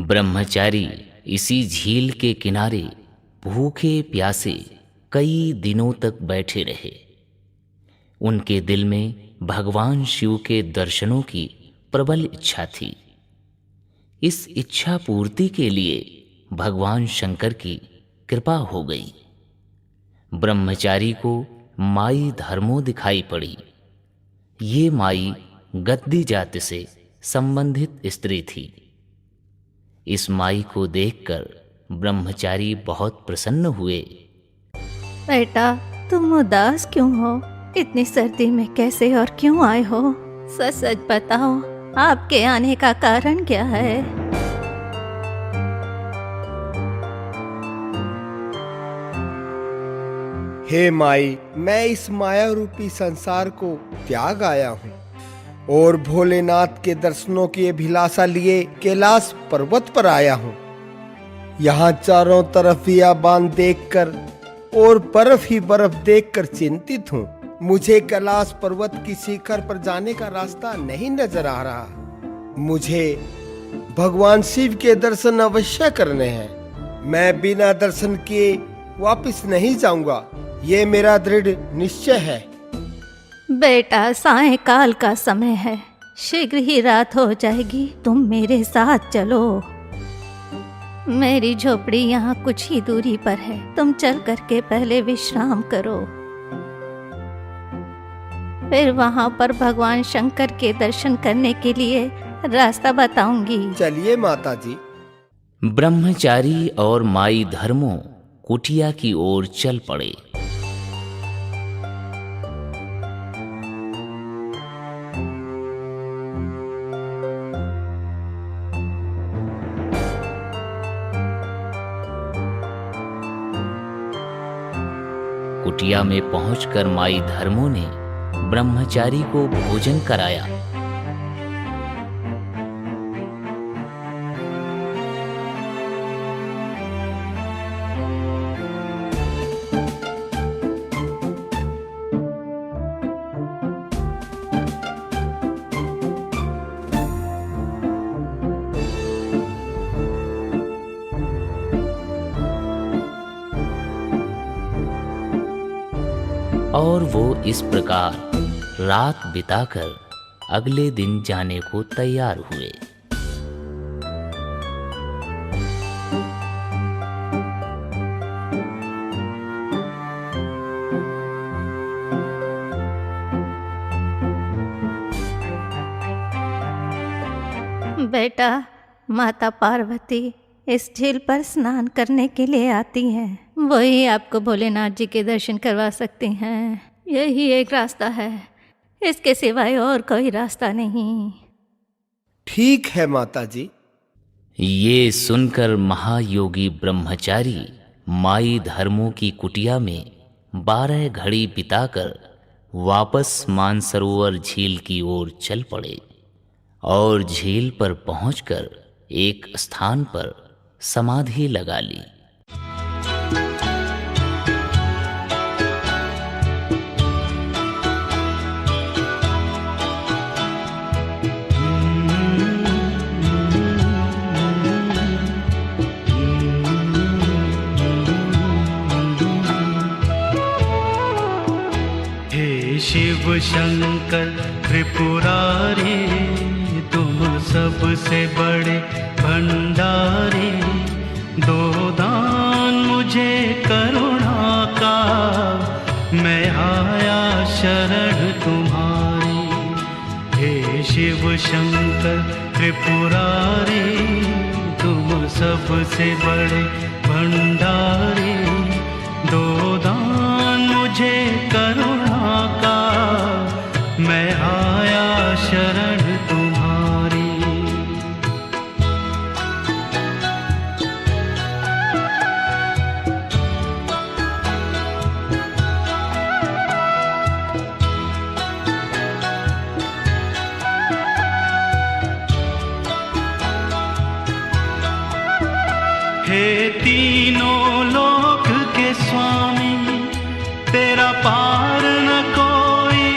ब्रह्मचारी इसी झील के किनारे भूखे प्यासे कई दिनों तक बैठे रहे। उनके दिल में भगवान शिव के दर्शनों की प्रबल इच्छा थी। इस इच्छा पूर्ति के लिए भगवान शंकर की कृपा हो गई। ब्रह्मचारी को माई धर्मो दिखाई पड़ी। ये माई गद्दी जाति से संबंधित स्त्री थी। इस माई को देखकर ब्रह्मचारी बहुत प्रसन्न हुए। बेटा, तुम उदास क्यों हो? इतनी सर्दी में कैसे और क्यों आए हो? सच सच बताओ, आपके आने का कारण क्या है? हे माई, मैं इस माया रूपी संसार को त्याग आया हूँ और भोलेनाथ के दर्शनों की अभिलाषा लिए कैलाश पर्वत पर आया हूँ। यहाँ चारों तरफ बियाबान देखकर और बर्फ ही बर्फ देखकर चिंतित हूँ। मुझे कैलाश पर्वत की शिखर पर जाने का रास्ता नहीं नजर आ रहा। मुझे भगवान शिव के दर्शन अवश्य करने हैं। मैं बिना दर्शन किए वापस नहीं जाऊंगा, ये मेरा दृढ़ निश्चय है। बेटा, सायंकाल का समय है, शीघ्र ही रात हो जाएगी। तुम मेरे साथ चलो। मेरी झोपड़ी यहाँ कुछ ही दूरी पर है। तुम चल करके पहले विश्राम करो, फिर वहाँ पर भगवान शंकर के दर्शन करने के लिए रास्ता बताऊंगी। चलिए माता जी। ब्रह्मचारी और माई धर्मो कुटिया की ओर चल पड़े। कुटिया में पहुंचकर माई धर्मो ने ब्रह्मचारी को भोजन कराया। और वो इस प्रकार रात बिताकर अगले दिन जाने को तैयार हुए। बेटा, माता पार्वती इस झील पर स्नान करने के लिए आती हैं। वही आपको भोलेनाथ जी के दर्शन करवा सकती हैं। यही एक रास्ता है, इसके सिवाय और कोई रास्ता नहीं। ठीक है माता जी। ये सुनकर महायोगी ब्रह्मचारी माई धर्मों की कुटिया में 12 घड़ी बिताकर वापस मानसरोवर झील की ओर चल पड़े और झील पर पहुंचकर एक स्थान पर समाधि लगा ली। हे शिव शंकर त्रिपुरारी, तुम सबसे बड़े भंडारी, दो दान मुझे करुणा का, मैं आया शरण तुम्हारी। हे शिव शंकर त्रिपुरारी, तुम सबसे बड़े भंडारी, दो दान मुझे करुणा का, मैं आया शरण तुम्हारी। हे तीनों लोक के स्वामी, तेरा पार न कोई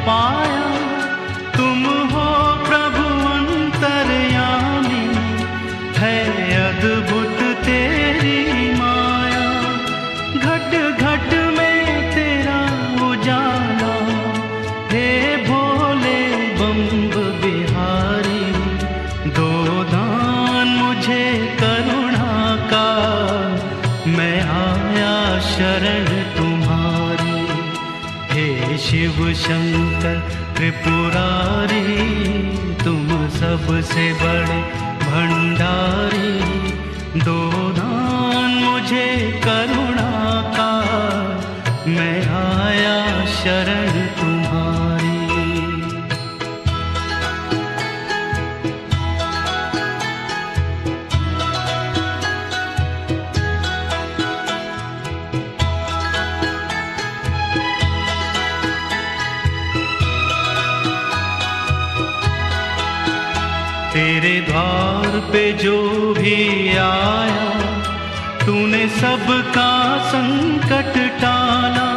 पाया, तुम हो प्रभु अंतर्यामी, है अद्भुत तेरी माया, घट घट में तेरा उजाला। हे भोले बम्ब बिहारी, दो दान मुझे करुणा का, मैं आया शरण तुम्हारी। हे शिव शंकर त्रिपुरारी, तुम सबसे बड़े भंडारी, दो दान मुझे करुणा का, मैं आया शरण तुम्हारी। तेरे द्वार पे जो भी आया, तूने सबका संकट टाला।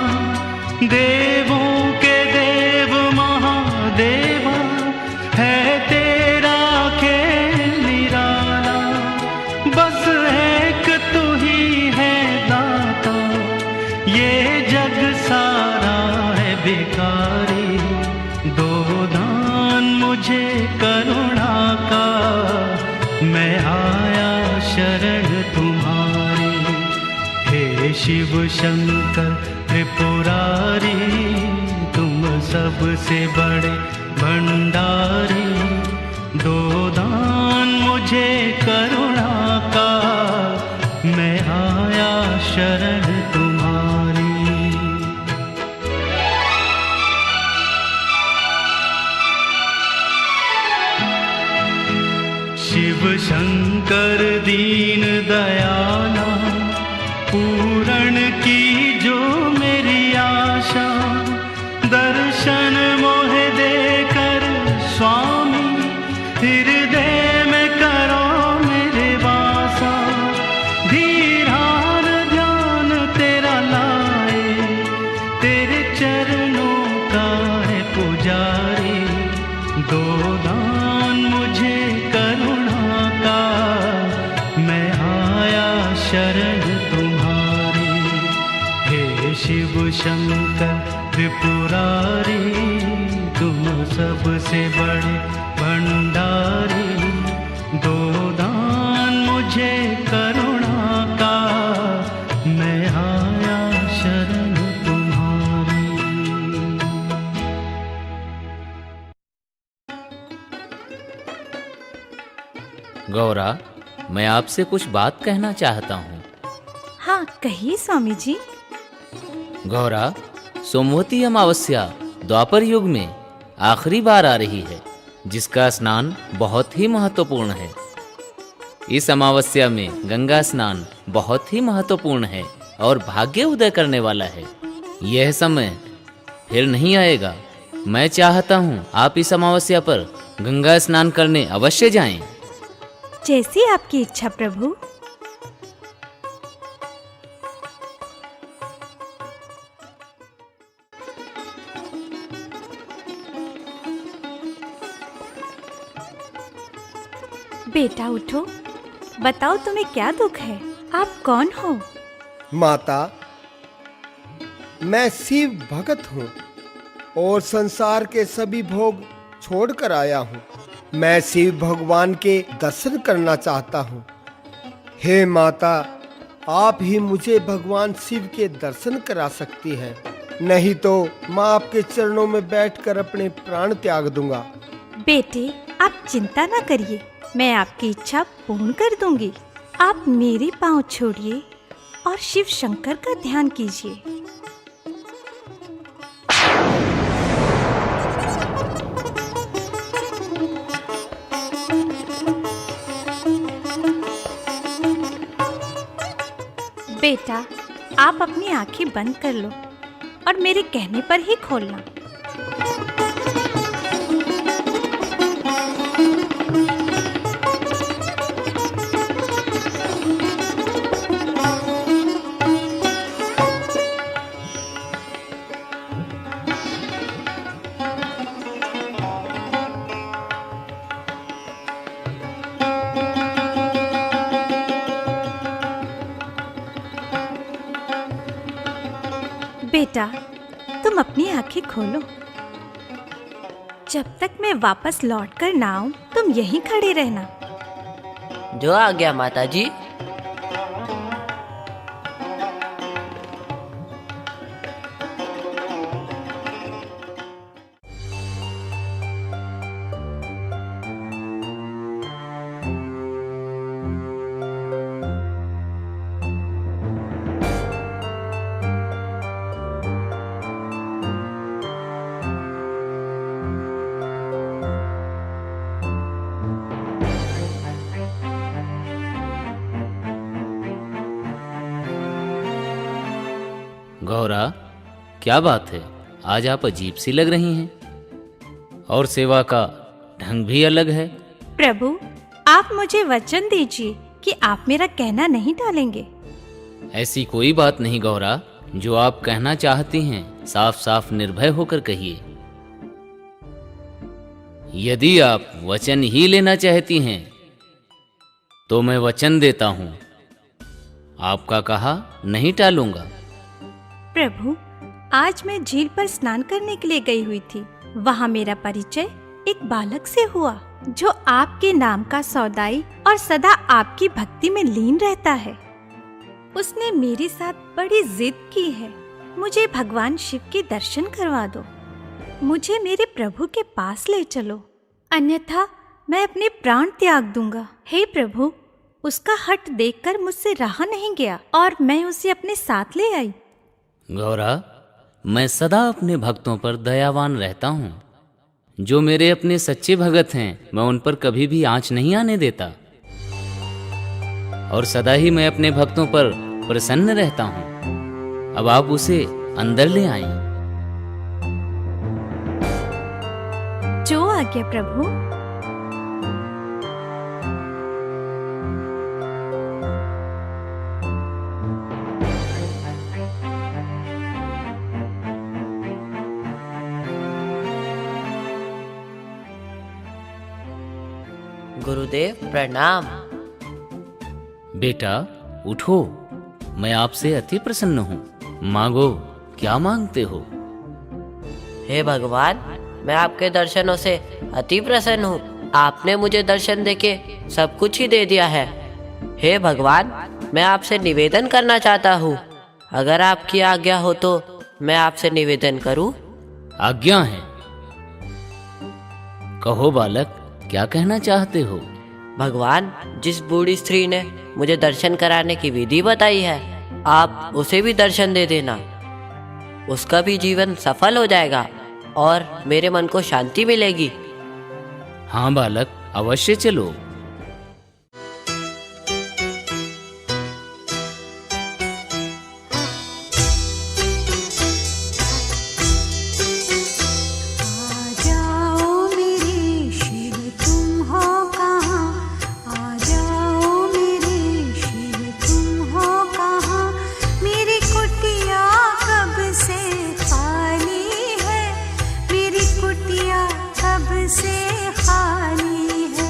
देवों के देव महादेवा, है तेरा खेल निराला। बस एक तू ही है दाता, ये जग सारा है भिखारी। दो दान मुझे करुणा का, मैं आया शरण तुम्हारी। हे शिव शंकर त्रिपुरारी, तुम सबसे बड़े भंडारी, दो दान मुझे करुणा का, मैं आया शरण तुम्हारी। शिव शंकर दीन दयाला, पूरण की जो मेरी आशा। दर्शन मोहे देकर स्वामी, हृदय में करो मेरे वासा। धीरान ध्यान तेरा लाए, तेरे चरणों का है पुजारी। दो दान मुझे करुणा का, मैं आया शरण तुम्हारी। हे शिव शंकर त्रिपुरारी, तुम सबसे बड़े भंडारी। दो दान मुझे करुणा का, मैं आया शरण तुम्हारी। गौरा, मैं आपसे कुछ बात कहना चाहता हूँ। हाँ कहिए स्वामी जी। गौरा, सोमवती अमावस्या द्वापर युग में आखिरी बार आ रही है, जिसका स्नान बहुत ही महत्वपूर्ण है। इस अमावस्या में गंगा स्नान बहुत ही महत्वपूर्ण है और भाग्य उदय करने वाला है। यह समय फिर नहीं आएगा। मैं चाहता हूँ आप इस अमावस्या पर गंगा स्नान करने अवश्य जाएं। जैसी आपकी इच्छा प्रभु। बेटा उठो, बताओ तुम्हें क्या दुख है? आप कौन हो? माता, मैं शिव भक्त हूँ और संसार के सभी भोग छोड़कर आया हूँ। मैं शिव भगवान के दर्शन करना चाहता हूँ। हे माता, आप ही मुझे भगवान शिव के दर्शन करा सकती हैं, नहीं तो मैं आपके चरणों में बैठकर अपने प्राण त्याग दूंगा। बेटे आप चिंता ना करिए, मैं आपकी इच्छा पूर्ण कर दूंगी। आप मेरे पांव छोड़िए और शिव शंकर का ध्यान कीजिए। बेटा आप अपनी आंखें बंद कर लो और मेरे कहने पर ही खोलना। बेटा, तुम अपनी आंखें खोलो। जब तक मैं वापस लौट कर ना आऊं, तुम यहीं खड़े रहना। जो आ गया माता जी। गौरा, क्या बात है, आज आप अजीब सी लग रही हैं और सेवा का ढंग भी अलग है। प्रभु, आप मुझे वचन दीजिए कि आप मेरा कहना नहीं टालेंगे। ऐसी कोई बात नहीं गौरा, जो आप कहना चाहती हैं साफ साफ निर्भय होकर कहिए। यदि आप वचन ही लेना चाहती हैं तो मैं वचन देता हूं, आपका कहा नहीं टालूंगा। प्रभु, आज मैं झील पर स्नान करने के लिए गई हुई थी। वहाँ मेरा परिचय एक बालक से हुआ जो आपके नाम का सौदाई और सदा आपकी भक्ति में लीन रहता है। उसने मेरे साथ बड़ी जिद की है, मुझे भगवान शिव के दर्शन करवा दो, मुझे मेरे प्रभु के पास ले चलो, अन्यथा मैं अपने प्राण त्याग दूंगा। हे प्रभु, उसका हठ देखकर मुझसे रहा नहीं गया और मैं उसे अपने साथ ले आई। गौरा, मैं सदा अपने भक्तों पर दयावान रहता हूँ। जो मेरे अपने सच्चे भगत हैं, मैं उन पर कभी भी आँच नहीं आने देता और सदा ही मैं अपने भक्तों पर प्रसन्न रहता हूँ। अब आप उसे अंदर ले आएं। जो आज्ञा प्रभु। गुरुदेव प्रणाम। बेटा उठो, मैं आपसे अति प्रसन्न हूँ। मांगो, क्या मांगते हो? हे भगवान, मैं आपके दर्शनों से अति प्रसन्न हूँ। आपने मुझे दर्शन देके सब कुछ ही दे दिया है। हे भगवान, मैं आपसे निवेदन करना चाहता हूँ। अगर आपकी आज्ञा हो तो मैं आपसे निवेदन करूँ? आज्ञा है। कहो बालक, क्या कहना चाहते हो? भगवान, जिस बूढ़ी स्त्री ने मुझे दर्शन कराने की विधि बताई है, आप उसे भी दर्शन दे देना। उसका भी जीवन सफल हो जाएगा और मेरे मन को शांति मिलेगी। हाँ बालक, अवश्य चलो। से खाली है।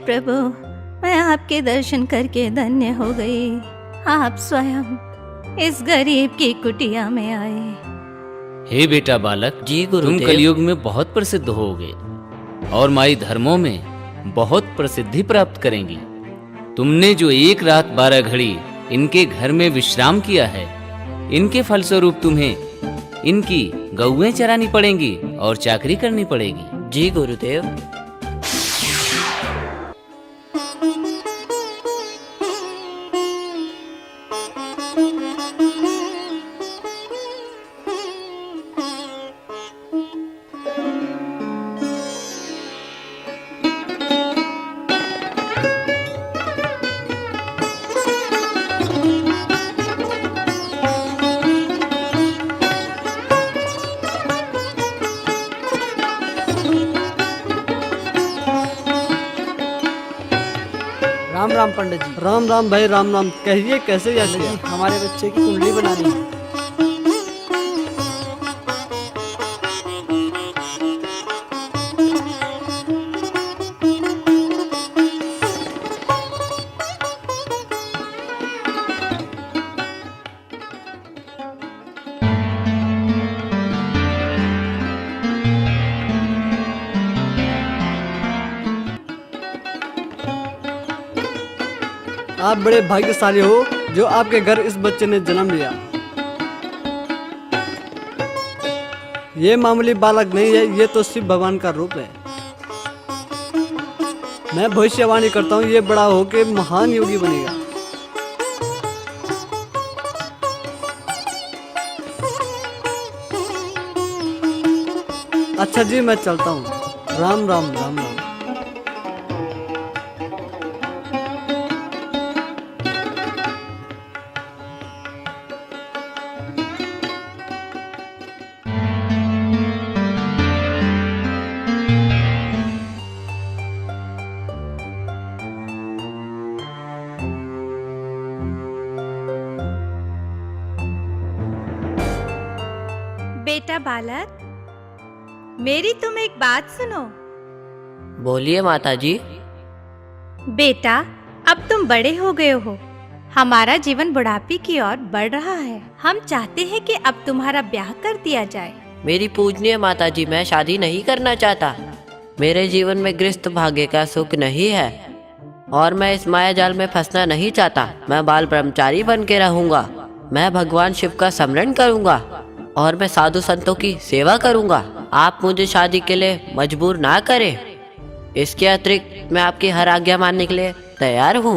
प्रभु, मैं आपके दर्शन करके धन्य हो गई। आप स्वयं इस गरीब की कुटिया में आए। हे बेटा बालक, जी तुम गुरुदेव। कलयुग में बहुत प्रसिद्ध होगे और माई धर्मों में बहुत प्रसिद्धि प्राप्त करेंगी। तुमने जो 1 रात 12 घड़ी इनके घर में विश्राम किया है, इनके फलस्वरूप तुम्हें इनकी गौएं चरानी पड़ेंगी और चाकरी करनी पड़ेगी। जी गुरुदेव। राम राम पंडित जी। राम राम भाई, राम राम। कहिए कैसे याद किया? हमारे बच्चे की कुंडली बनानी है। आप बड़े भाग्यशाली हो जो आपके घर इस बच्चे ने जन्म लिया। ये मामूली बालक नहीं है, ये तो शिव भगवान का रूप है। मैं भविष्यवाणी करता हूँ, ये बड़ा होके महान योगी बनेगा। अच्छा जी, मैं चलता हूँ। राम राम राम राम। बेटा बालक, मेरी तुम एक बात सुनो। बोलिए माता जी। बेटा, अब तुम बड़े हो गए हो। हमारा जीवन बुढ़ापे की ओर बढ़ रहा है। हम चाहते हैं कि अब तुम्हारा ब्याह कर दिया जाए। मेरी पूजनीय माता जी, मैं शादी नहीं करना चाहता। मेरे जीवन में गृहस्थ भाग्य का सुख नहीं है और मैं इस माया जाल में फंसना नहीं चाहता। मैं बाल ब्रह्मचारी बन के रहूंगा। मैं भगवान शिव का स्मरण करूंगा और मैं साधु संतों की सेवा करूंगा। आप मुझे शादी के लिए मजबूर ना करें। इसके अतिरिक्त मैं आपकी हर आज्ञा मानने के लिए तैयार हूँ।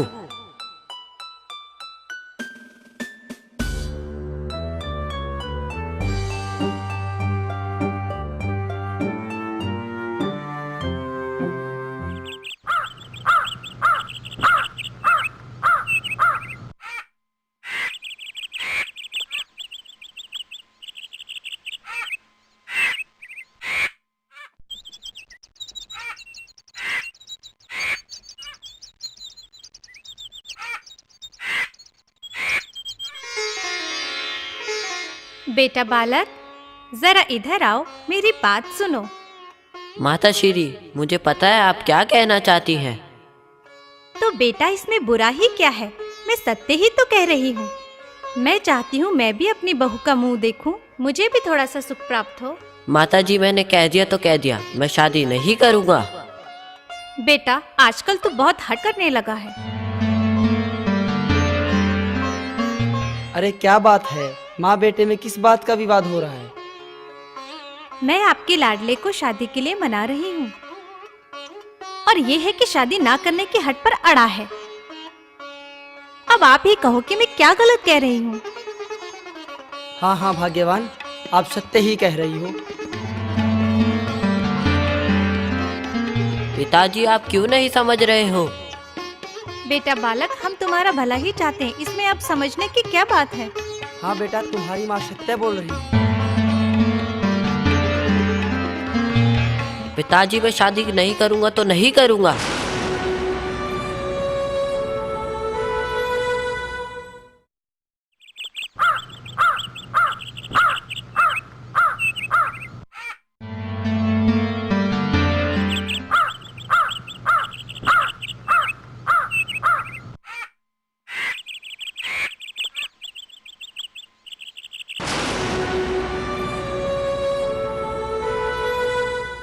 बेटा बालक, जरा इधर आओ, मेरी बात सुनो। माता श्री, मुझे पता है आप क्या कहना चाहती हैं। तो बेटा, इसमें बुरा ही क्या है? मैं सत्य ही तो कह रही हूँ। मैं चाहती हूँ मैं भी अपनी बहू का मुंह देखूं, मुझे भी थोड़ा सा सुख प्राप्त हो। माता जी, मैंने कह दिया तो कह दिया, मैं शादी नहीं करूँगा। बेटा, आजकल तो बहुत हट करने लगा है। अरे क्या बात है, माँ बेटे में किस बात का विवाद हो रहा है? मैं आपके लाडले को शादी के लिए मना रही हूँ और ये है कि शादी ना करने की हट पर अड़ा है। अब आप ही कहो कि मैं क्या गलत कह रही हूँ। हाँ हाँ भाग्यवान, आप सत्य ही कह रही हो। पिताजी, आप क्यों नहीं समझ रहे हो? बेटा बालक, हम तुम्हारा भला ही चाहते हैं, इसमें अब समझने की क्या बात है। हाँ बेटा, तुम्हारी माँ सत्य बोल रही है। पिताजी, मैं शादी नहीं करूँगा तो नहीं करूँगा।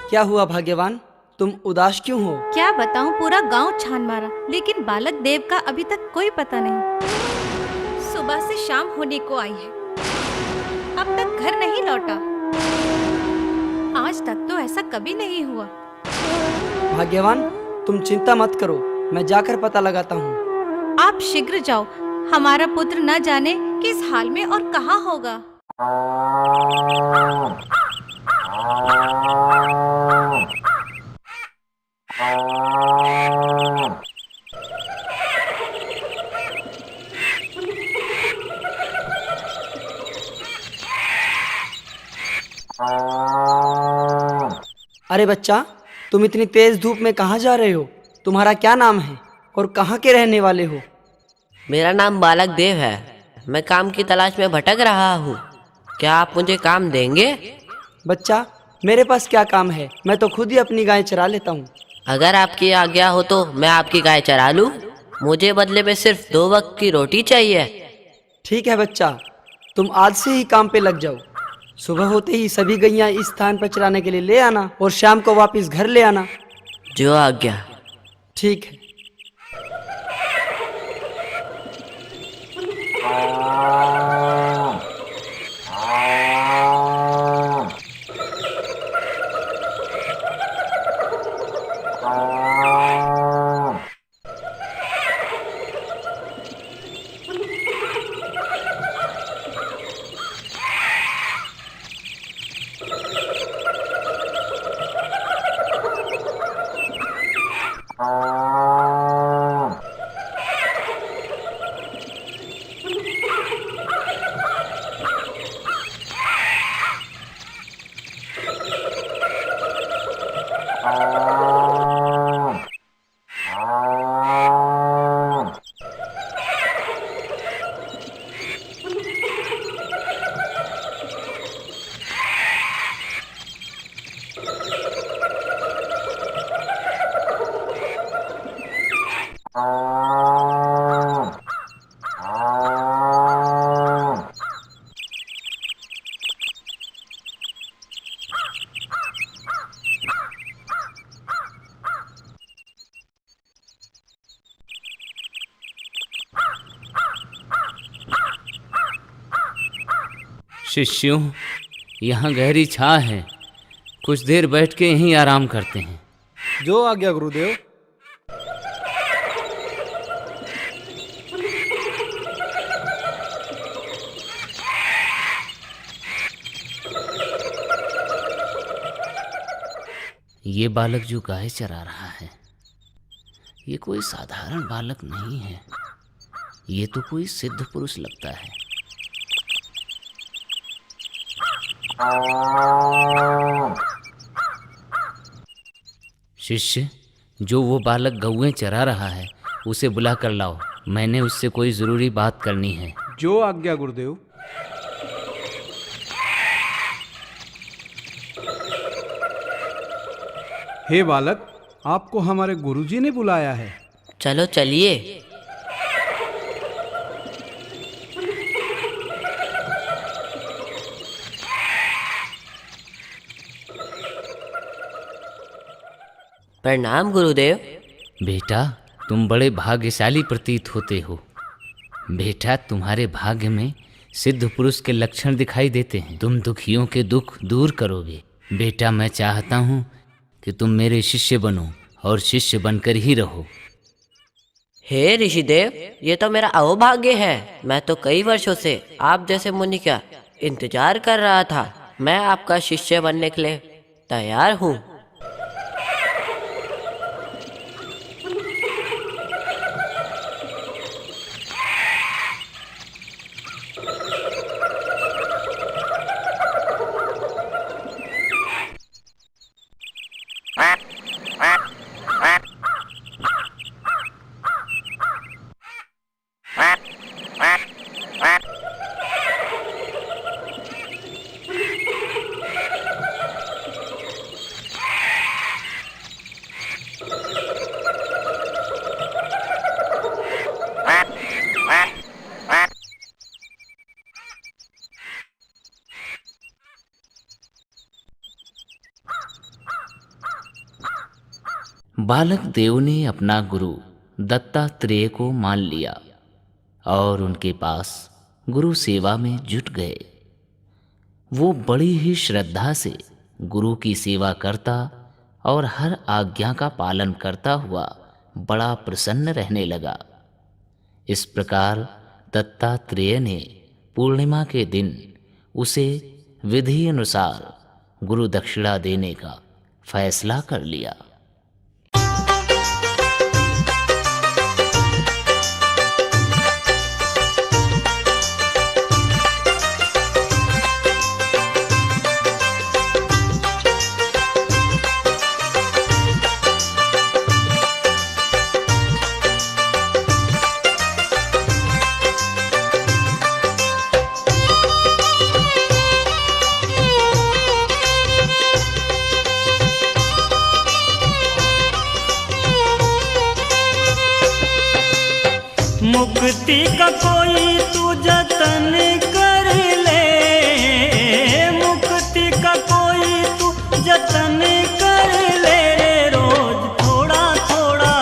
क्या हुआ भाग्यवान, तुम उदास क्यों हो? क्या बताऊं, पूरा गांव छान मारा लेकिन बालक देव का अभी तक कोई पता नहीं। सुबह से शाम होने को आई है, अब तक घर नहीं लौटा। आज तक तो ऐसा कभी नहीं हुआ। भाग्यवान, तुम चिंता मत करो, मैं जाकर पता लगाता हूँ। आप शीघ्र जाओ, हमारा पुत्र न जाने किस हाल में और कहाँ होगा। अरे बच्चा, तुम इतनी तेज धूप में कहाँ जा रहे हो? तुम्हारा क्या नाम है और कहाँ के रहने वाले हो? मेरा नाम बालक देव है। मैं काम की तलाश में भटक रहा हूँ। क्या आप मुझे काम देंगे? बच्चा, मेरे पास क्या काम है, मैं तो खुद ही अपनी गाय चरा लेता हूँ। अगर आपकी आज्ञा हो तो मैं आपकी गाय चरा लूँ। मुझे बदले में सिर्फ 2 वक्त की रोटी चाहिए। ठीक है बच्चा, तुम आज से ही काम पे लग जाओ। सुबह होते ही सभी गैया इस स्थान पर चराने के लिए ले आना और शाम को वापस घर ले आना। जो आज्ञा। ठीक है। शिष्यों, यहाँ गहरी छाह है, कुछ देर बैठ के यहीं आराम करते हैं। जो आज्ञा गुरुदेव। ये बालक जो गाय चरा रहा है, ये कोई साधारण बालक नहीं है, ये तो कोई सिद्ध पुरुष लगता है। शिष्य, जो वो बालक गौएं चरा रहा है उसे बुला कर लाओ, मैंने उससे कोई जरूरी बात करनी है। जो आज्ञा गुरुदेव। हे बालक, आपको हमारे गुरुजी ने बुलाया है। चलो चलिए। प्रणाम गुरुदेव। बेटा, तुम बड़े भाग्यशाली प्रतीत होते हो। बेटा, तुम्हारे भाग्य में सिद्ध पुरुष के लक्षण दिखाई देते हैं। तुम दुखियों के दुख दूर करोगे। बेटा, मैं चाहता हूँ कि तुम मेरे शिष्य बनो और शिष्य बनकर ही रहो। हे ऋषिदेव, ये तो मेरा अहोभाग्य है। मैं तो कई वर्षों से आप जैसे मुनि का इंतजार कर रहा था। मैं आपका शिष्य बनने के लिए तैयार हूँ। बालक देव ने अपना गुरु दत्तात्रेय को मान लिया और उनके पास गुरु सेवा में जुट गए। वो बड़ी ही श्रद्धा से गुरु की सेवा करता और हर आज्ञा का पालन करता हुआ बड़ा प्रसन्न रहने लगा। इस प्रकार दत्तात्रेय ने पूर्णिमा के दिन उसे विधि अनुसार गुरु दक्षिणा देने का फैसला कर लिया। मुक्ति का कोई तू जतन कर ले, मुक्ति का कोई तू जतन कर ले रे। रोज थोड़ा थोड़ा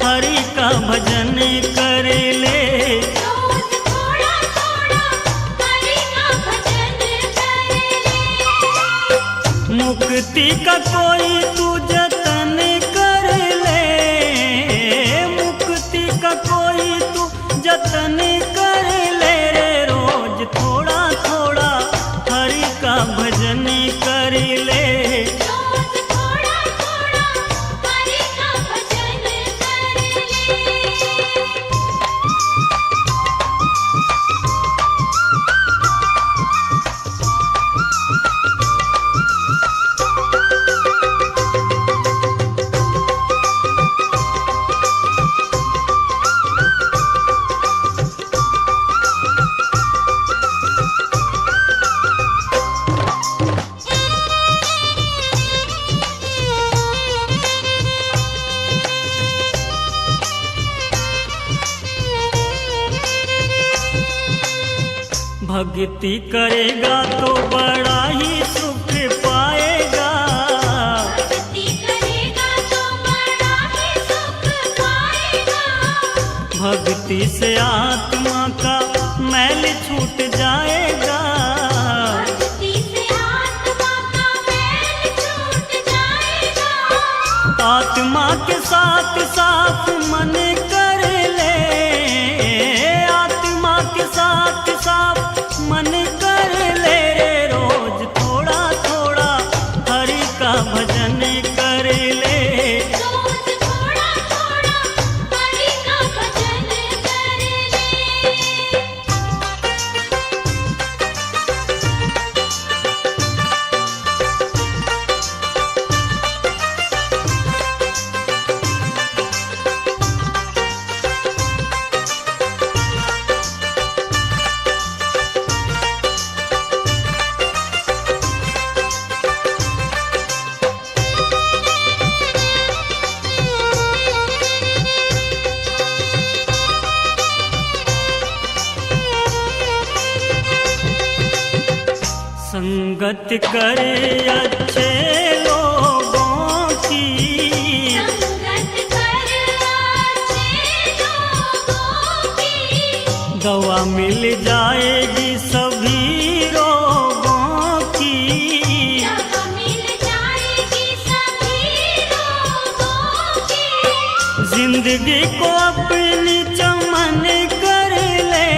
हरि का भजन कर ले, रोज थोड़ा थोड़ा हरि का भजन कर ले। मुक्ति का कोई तू जतन कर ले, मुक्ति का कोई तू जतन कर ले रे। रोज थोड़ा थोड़ा हरि का भजन कर ले, रोज थोड़ा थोड़ा हरि का भजन कर ले। भक्ति करेगा तो बड़ा ही सुख पाएगा, भक्ति करेगा तो बड़ा ही सुख पाएगा। भक्ति से आत्मा का मैल छूट जाएगा, भक्ति से आत्मा का मैल छूट जाएगा। आत्मा के साथ साफ मन कर ले, आत्मा के साथ साफ मन कर ले रे। रोज थोड़ा थोड़ा हरि का भजन कर ले, रोज थोड़ा थोड़ा हरि का भजन कर ले। संगत करे अच्छे लोगों की, संगत कर अच्छे लोगों की। दवा मिल जाएगी सभी रोगों की, दवा मिल जाएगी सभी लोगों की। जिंदगी को अपनी चमन कर ले,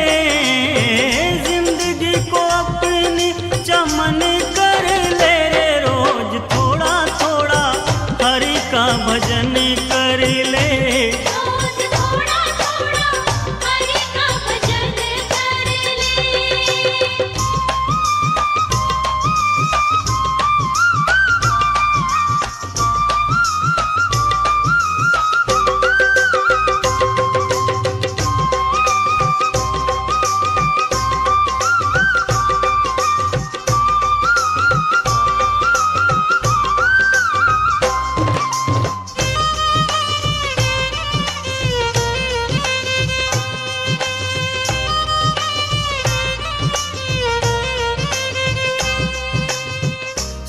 जिंदगी को अपनी चमन कर ले रे। रोज थोड़ा थोड़ा हरि का भजन कर ले, रोज थोड़ा थोड़ा हरि का भजन कर ले।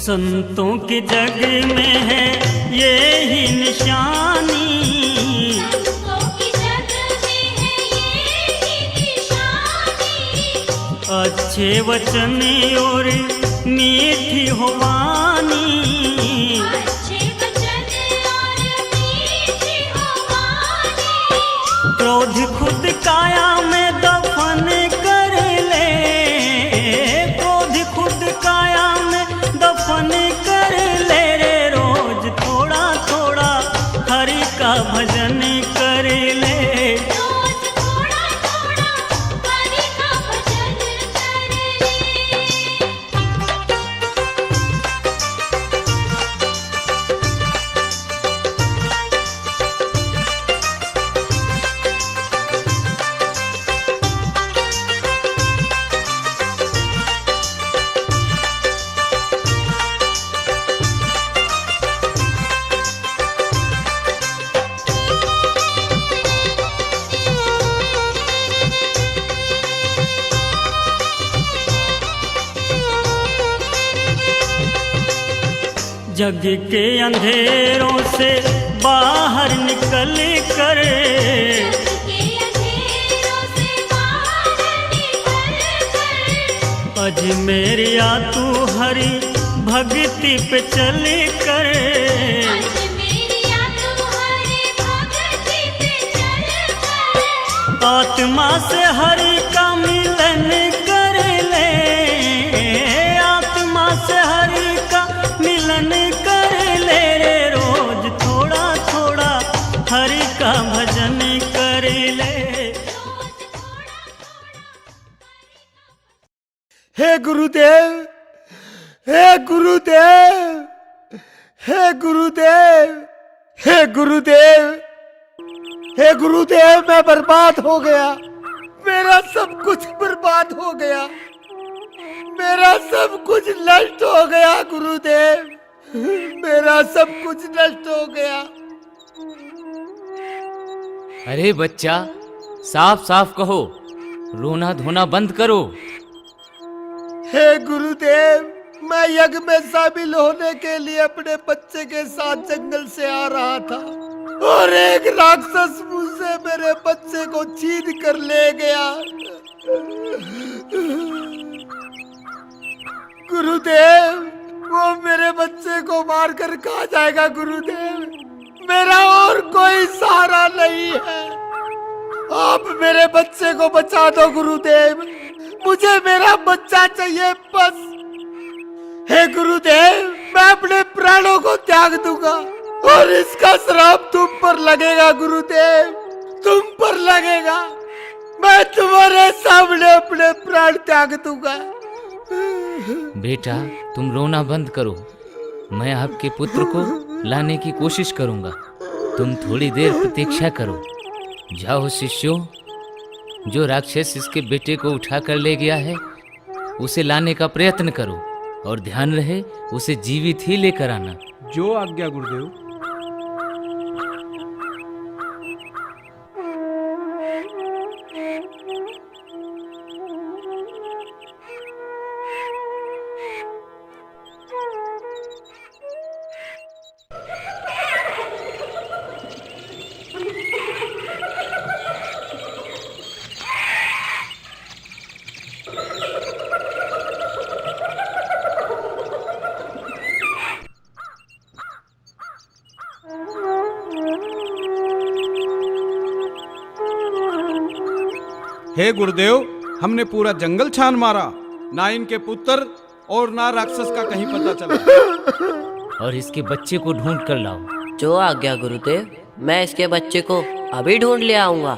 संतों के जग में है ये ही निशानी। संतों की जग में है ये ही निशानी। अच्छे वचन और मीठी हो वाणी। अच्छे वचन और मीठी हो वाणी। क्रोध खुद काया में दफन कर ले। क्रोध खुद काया में दफन कर ले रे। रोज थोड़ा थोड़ा हरि का भजन कर ले। रोज थोड़ा थोड़ा हरि का भजन कर ले। जग के अंधेरों से बाहर निकल कर। के अंधेरों से बाहर निकल कर। अजमेरिया तू हरि भक्ति पे चल कर। आज मेरी तुम्हारी भक्ति पे चल कर। आत्मा से हरि का मिलन कर ले। आत्मा से हरि का मिलन कर ले रे। रोज थोड़ा थोड़ा हरि का भजन कर ले। हे गुरुदेव, हे गुरुदेव, हे गुरुदेव, हे गुरुदेव, हे गुरुदेव, मैं बर्बाद हो गया। मेरा सब कुछ बर्बाद हो गया। मेरा सब कुछ नष्ट हो गया गुरुदेव। मेरा सब कुछ नष्ट हो गया। अरे बच्चा, साफ साफ कहो, रोना धोना बंद करो। हे गुरुदेव, मैं यज्ञ में शामिल होने के लिए अपने बच्चे के साथ जंगल से आ रहा था और एक राक्षस मुझसे मेरे बच्चे को छीन कर ले गया। गुरुदेव, वो मेरे बच्चे को मारकर खा जाएगा गुरुदेव। मेरा और कोई सहारा नहीं है। आप मेरे बच्चे को बचा दो गुरुदेव। मुझे मेरा बच्चा चाहिए बस। हे गुरुदेव, मैं अपने प्राणों को त्याग दूंगा और इसका श्राप तुम पर लगेगा गुरुदेव, तुम पर लगेगा। मैं तुम्हारे सामने अपने प्राण त्याग दूंगा। बेटा, तुम रोना बंद करो। मैं आपके पुत्र को लाने की कोशिश करूंगा। तुम थोड़ी देर प्रतीक्षा करो। जाओ शिष्यों, जो राक्षस इसके बेटे को उठा कर ले गया है उसे लाने का प्रयत्न करो और ध्यान रहे उसे जीवित ही लेकर आना। जो आज्ञा गुरुदेव। हे गुरुदेव, हमने पूरा जंगल छान मारा, ना इनके पुत्र और ना राक्षस का कहीं पता चला। और इसके बच्चे को ढूंढ कर लाओ। जो आज्ञा गुरुदेव। मैं इसके बच्चे को अभी ढूंढ ले आऊंगा।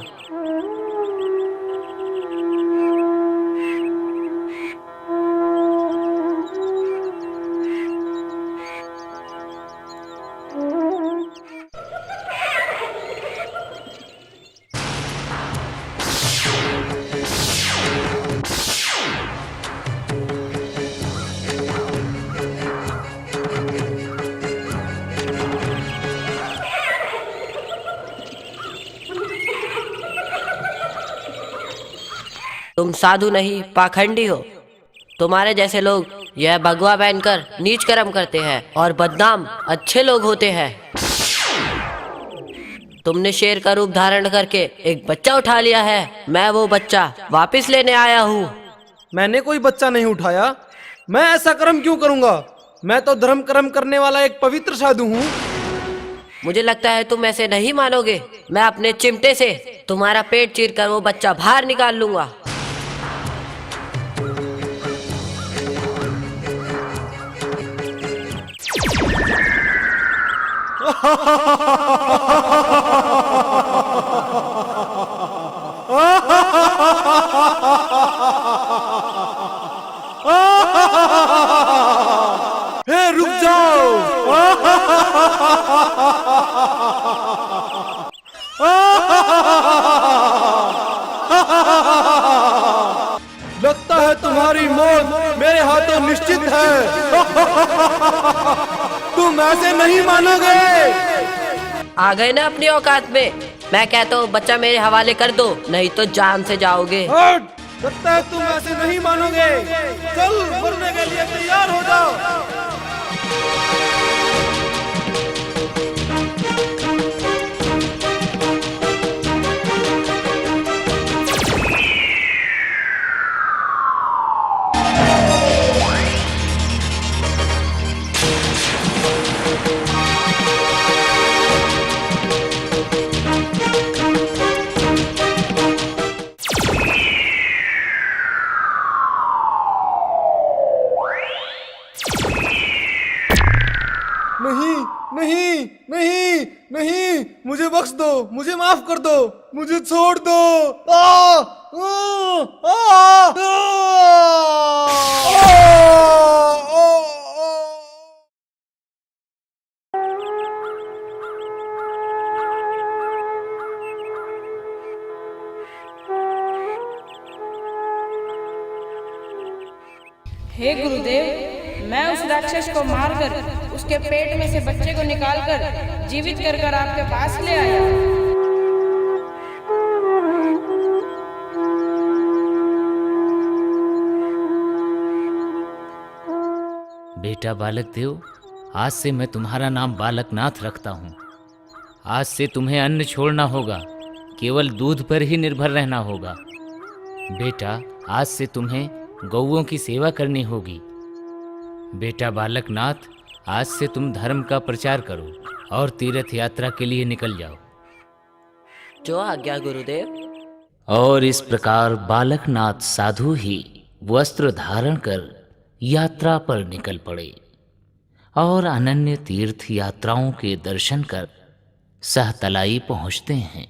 तुम साधु नहीं, पाखंडी हो। तुम्हारे जैसे लोग यह भगवा पहनकर नीच कर्म करते हैं और बदनाम अच्छे लोग होते हैं। तुमने शेर का रूप धारण करके एक बच्चा उठा लिया है। मैं वो बच्चा वापस लेने आया हूँ। मैंने कोई बच्चा नहीं उठाया। मैं ऐसा कर्म क्यों करूंगा? मैं तो धर्म कर्म करने वाला एक पवित्र साधु हूँ। मुझे लगता है तुम ऐसे नहीं मानोगे। मैं अपने चिमटे से तुम्हारा पेट चीरकर वो बच्चा बाहर निकाल लूंगा। हे रुक जाओ। लगता है तुम्हारी मौत मेरे हाथों निश्चित है। तुम ऐसे नहीं मानोगे। आ गए ना अपनी औकात में। मैं कहता हूँ बच्चा मेरे हवाले कर दो, नहीं तो जान से जाओगे। हट! लगता है तुम ऐसे नहीं मानोगे। चल मरने के लिए तैयार हो जाओ। नहीं नहीं नहीं नहीं, मुझे बख्श दो, मुझे माफ कर दो, मुझे छोड़ दो। हे गुरुदेव, मैं उस राक्षस को मारकर उसके पेट में से बच्चे को निकालकर जीवित कर आपके पास ले आया। बेटा बालक देव, आज से मैं तुम्हारा नाम बालकनाथ रखता हूँ। आज से तुम्हें अन्न छोड़ना होगा, केवल दूध पर ही निर्भर रहना होगा। बेटा, आज से तुम्हें गौओं की सेवा करनी होगी। बेटा बालकनाथ, आज से तुम धर्म का प्रचार करो और तीर्थ यात्रा के लिए निकल जाओ। जो आज्ञा गुरुदेव। और इस प्रकार बालकनाथ साधु ही वस्त्र धारण कर यात्रा पर निकल पड़े और अनन्य तीर्थ यात्राओं के दर्शन कर सहतलाई पहुँचते हैं।